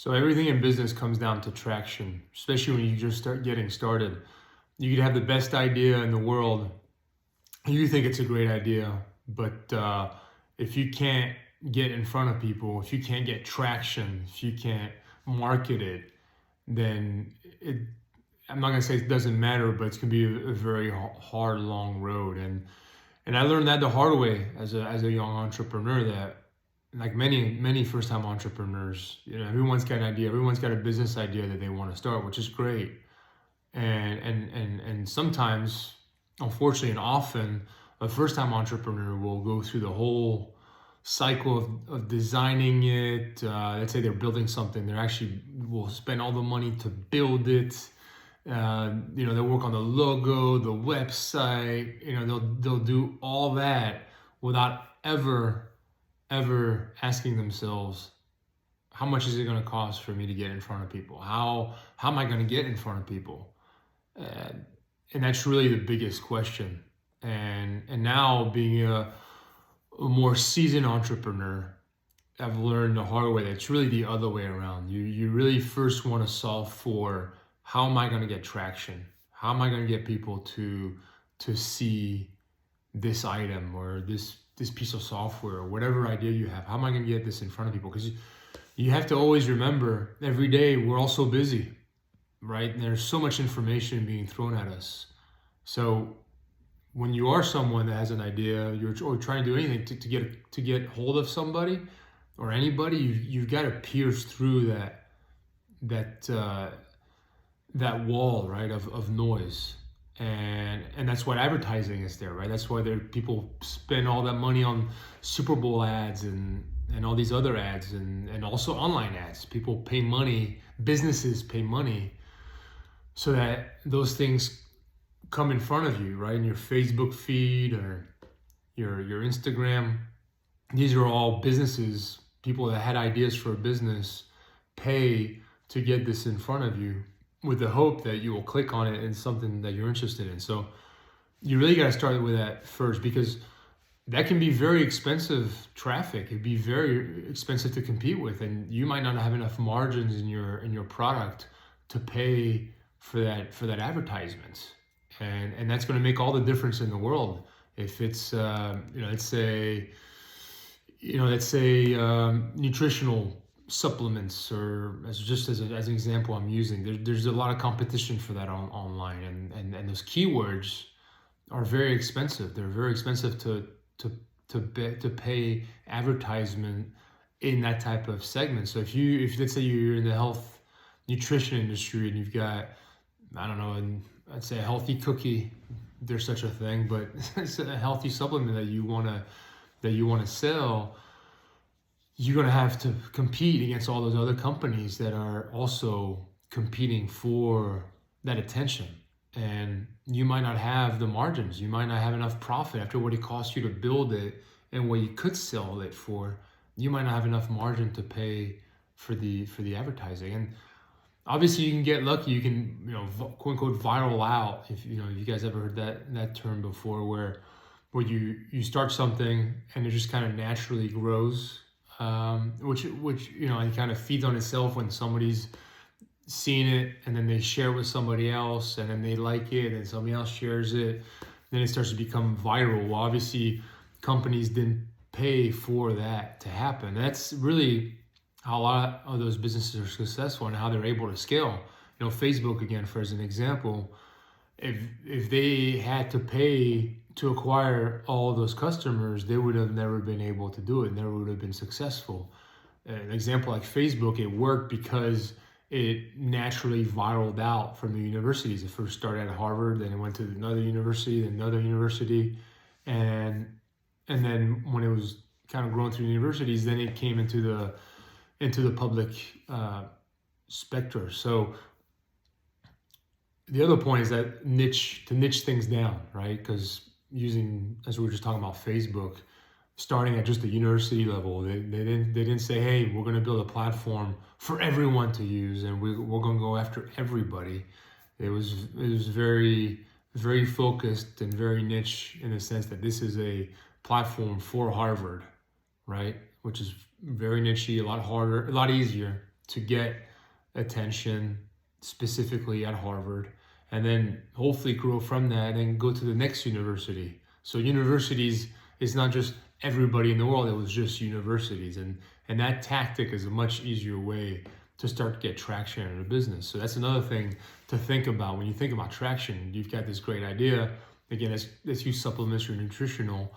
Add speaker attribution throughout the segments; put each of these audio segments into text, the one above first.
Speaker 1: So everything in business comes down to traction, especially when you just start getting started. You could have the best idea in the world. You think it's a great idea, but if you can't get in front of people, if you can't get traction, if you can't market it, then I'm not gonna say it doesn't matter, but it's gonna be a very hard, long road. And I learned that the hard way as a young entrepreneur, that like many first time entrepreneurs, everyone's got an idea, everyone's got a business idea that they want to start, which is great. And sometimes, unfortunately and often, a first time entrepreneur will go through the whole cycle of designing it. Let's say they're building something, they're actually will spend all the money to build it. They'll work on the logo, the website. They'll do all that without ever asking themselves, how much is it going to cost for me to get in front of people? How am I going to get in front of people? And that's really the biggest question. And now, being a more seasoned entrepreneur, I've learned the hard way that it's really the other way around. You really first want to solve for, how am I going to get traction? How am I going to get people to see this item or this piece of software or whatever idea you have? How am I going to get this in front of people? Because you have to always remember, every day we're all so busy, right? And there's so much information being thrown at us. So when you are someone that has an idea, or trying to do anything to get hold of somebody or anybody, you've got to pierce through that wall, right, of noise. And that's what advertising is there, right? That's why people spend all that money on Super Bowl ads and all these other ads, and also online ads. People pay money, businesses pay money, so that those things come in front of you, right? In your Facebook feed or your Instagram. These are all businesses, people that had ideas for a business pay to get this in front of you, with the hope that you will click on it in something that you're interested in. So you really got to start with that first, because that can be very expensive traffic. It'd be very expensive to compete with, and you might not have enough margins in your product to pay for that advertisement. And that's going to make all the difference in the world. If it's let's say nutritional supplements, or as an example I'm using, there's a lot of competition for that online, and those keywords are very expensive. They're very expensive to pay advertisement in that type of segment. So if let's say you're in the health nutrition industry, and you've got, I don't know, and I'd say a healthy cookie, there's such a thing, but it's a healthy supplement that you want to sell, you're going to have to compete against all those other companies that are also competing for that attention. And you might not have the margins. You might not have enough profit after what it costs you to build it and what you could sell it for. You might not have enough margin to pay for the advertising. And obviously you can get lucky. You can, quote unquote, viral out. If you guys ever heard that term before, where you start something and it just kind of naturally grows. Which it kind of feeds on itself when somebody's seen it, and then they share it with somebody else, and then they like it, and somebody else shares it. Then it starts to become viral. Well, obviously, companies didn't pay for that to happen. That's really how a lot of those businesses are successful and how they're able to scale. Facebook, again, for as an example, if they had to pay to acquire all those customers, they would have never been able to do it, never would have been successful. An example like Facebook, it worked because it naturally viraled out from the universities. It first started at Harvard, then it went to another university, then another university, and then when it was kind of growing through universities, then it came into the public specter. So the other point is that niche things down, right? Because using, as we were just talking about, Facebook, starting at just the university level, they didn't say, hey, we're going to build a platform for everyone to use, and we're going to go after everybody. It was very, very focused and very niche, in the sense that this is a platform for Harvard, right? Which is very niche, a lot harder, a lot easier to get attention specifically at Harvard, and then hopefully grow from that and go to the next university. So universities is not just everybody in the world, it was just universities. And that tactic is a much easier way to start to get traction in a business. So that's another thing to think about. When you think about traction, you've got this great idea. Again, let's use supplements or nutritional.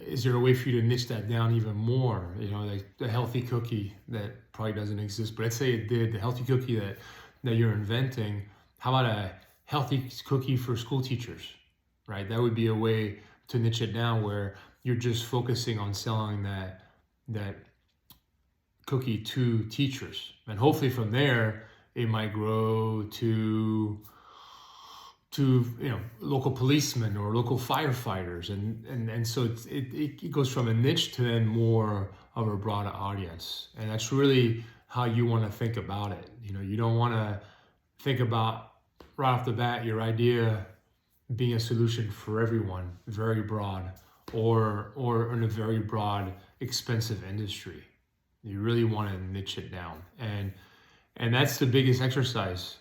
Speaker 1: Is there a way for you to niche that down even more? You know, like the healthy cookie that probably doesn't exist, but let's say it did, the healthy cookie that you're inventing. How about a healthy cookie for school teachers, right? That would be a way to niche it down where you're just focusing on selling that cookie to teachers. And hopefully from there, it might grow to local policemen or local firefighters, and so it goes from a niche to then more of a broader audience. And that's really how you want to think about it. You don't want to think about right off the bat your idea being a solution for everyone, very broad, or in a very broad, expensive industry. You really want to niche it down, and that's the biggest exercise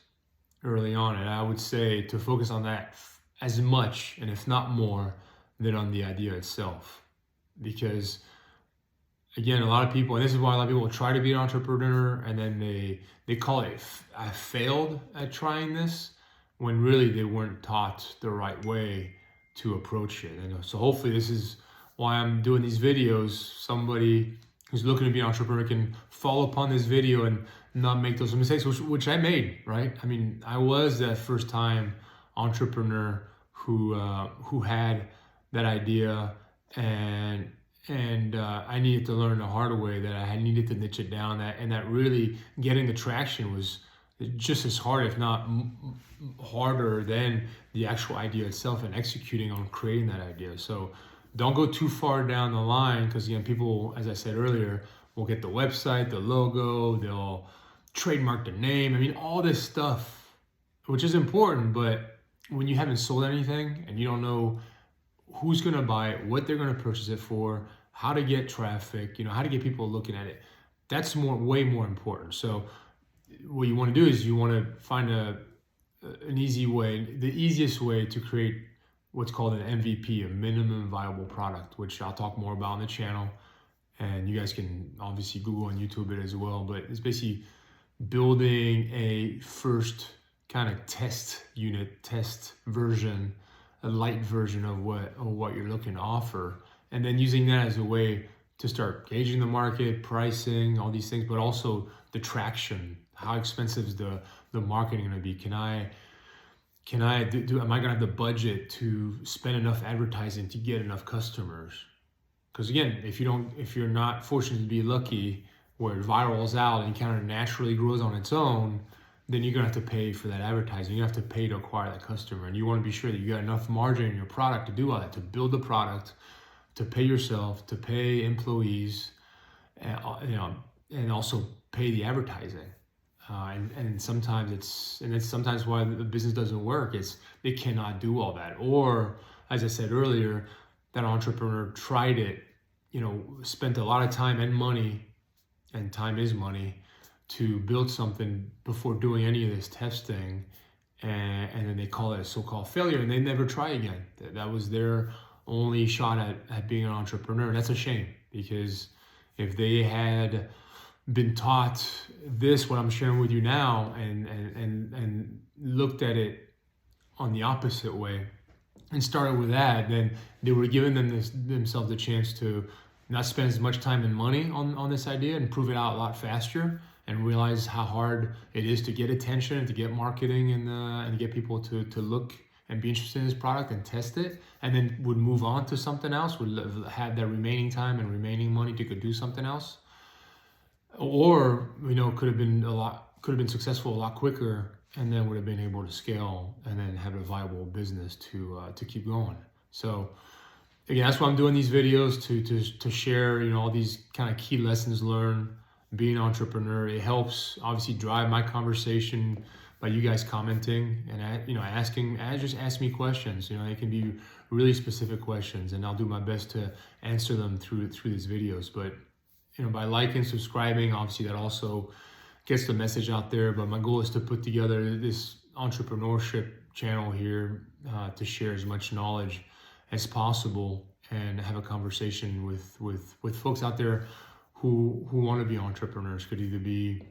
Speaker 1: early on. And I would say to focus on that as much, and if not more, than on the idea itself. Because again, a lot of people, and this is why a lot of people try to be an entrepreneur, and then they call it, I failed at trying this, when really they weren't taught the right way to approach it. And so hopefully this is why I'm doing these videos. Somebody who's looking to be an entrepreneur can follow upon this video and not make those mistakes, which I made, right? I mean, I was that first time entrepreneur who had that idea, and I needed to learn the hard way that I needed to niche it down, and that really getting the traction was just as hard, if not harder, than the actual idea itself and executing on creating that idea. So don't go too far down the line, because again, people, as I said earlier, will get the website, the logo, they'll trademark the name. I mean, all this stuff, which is important, but when you haven't sold anything and you don't know who's going to buy it, what they're going to purchase it for, how to get traffic, how to get people looking at it, that's way more important. So what you want to do is you want to find an easy way, the easiest way to create what's called an MVP, a minimum viable product, which I'll talk more about on the channel. And you guys can obviously Google and YouTube it as well. But it's basically building a first kind of test version, a light version of what you're looking to offer. And then using that as a way to start gauging the market, pricing, all these things, but also the traction. How expensive is the marketing going to be? Am I going to have the budget to spend enough advertising to get enough customers? Because again, if you're not fortunate to be lucky where it virals out and kind of naturally grows on its own, then you're going to have to pay for that advertising. You have to pay to acquire that customer. And you want to be sure that you got enough margin in your product to do all that, to build the product, to pay yourself, to pay employees, and also pay the advertising. And sometimes it's sometimes why the business doesn't work. They cannot do all that. Or, as I said earlier, that entrepreneur tried it, spent a lot of time and money, and time is money, to build something before doing any of this testing, and then they call it a so-called failure, and they never try again. That was their only shot at being an entrepreneur. And that's a shame, because if they had been taught this, what I'm sharing with you now, and looked at it on the opposite way and started with that, then they would have given themselves the chance to not spend as much time and money on this idea and prove it out a lot faster, and realize how hard it is to get attention and to get marketing and to get people to look and be interested in this product and test it, and then would move on to something else, would have that remaining time and remaining money to go do something else. Or, could have been successful a lot quicker, and then would have been able to scale and then have a viable business to keep going. So again, that's why I'm doing these videos, to share, all these kind of key lessons learned being an entrepreneur. It helps obviously drive my conversation by you guys commenting and just ask me questions. It can be really specific questions, and I'll do my best to answer them through these videos. But by liking, subscribing, obviously that also gets the message out there. But my goal is to put together this entrepreneurship channel here to share as much knowledge as possible and have a conversation with folks out there who want to be entrepreneurs. Could either be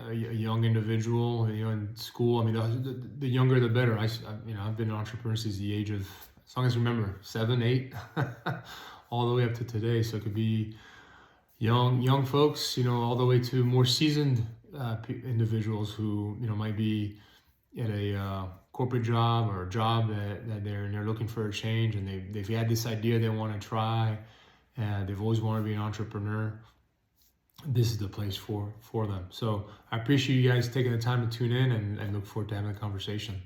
Speaker 1: a young individual, in school. I mean, the younger the better. I've been an entrepreneur since the age of, as long as I remember, 7, 8, all the way up to today. So it could be young folks, all the way to more seasoned individuals who might be at a corporate job or a job that they're looking for a change, and they've had this idea they want to try, and they've always wanted to be an entrepreneur. This is the place for them. So I appreciate you guys taking the time to tune in, and look forward to having a conversation.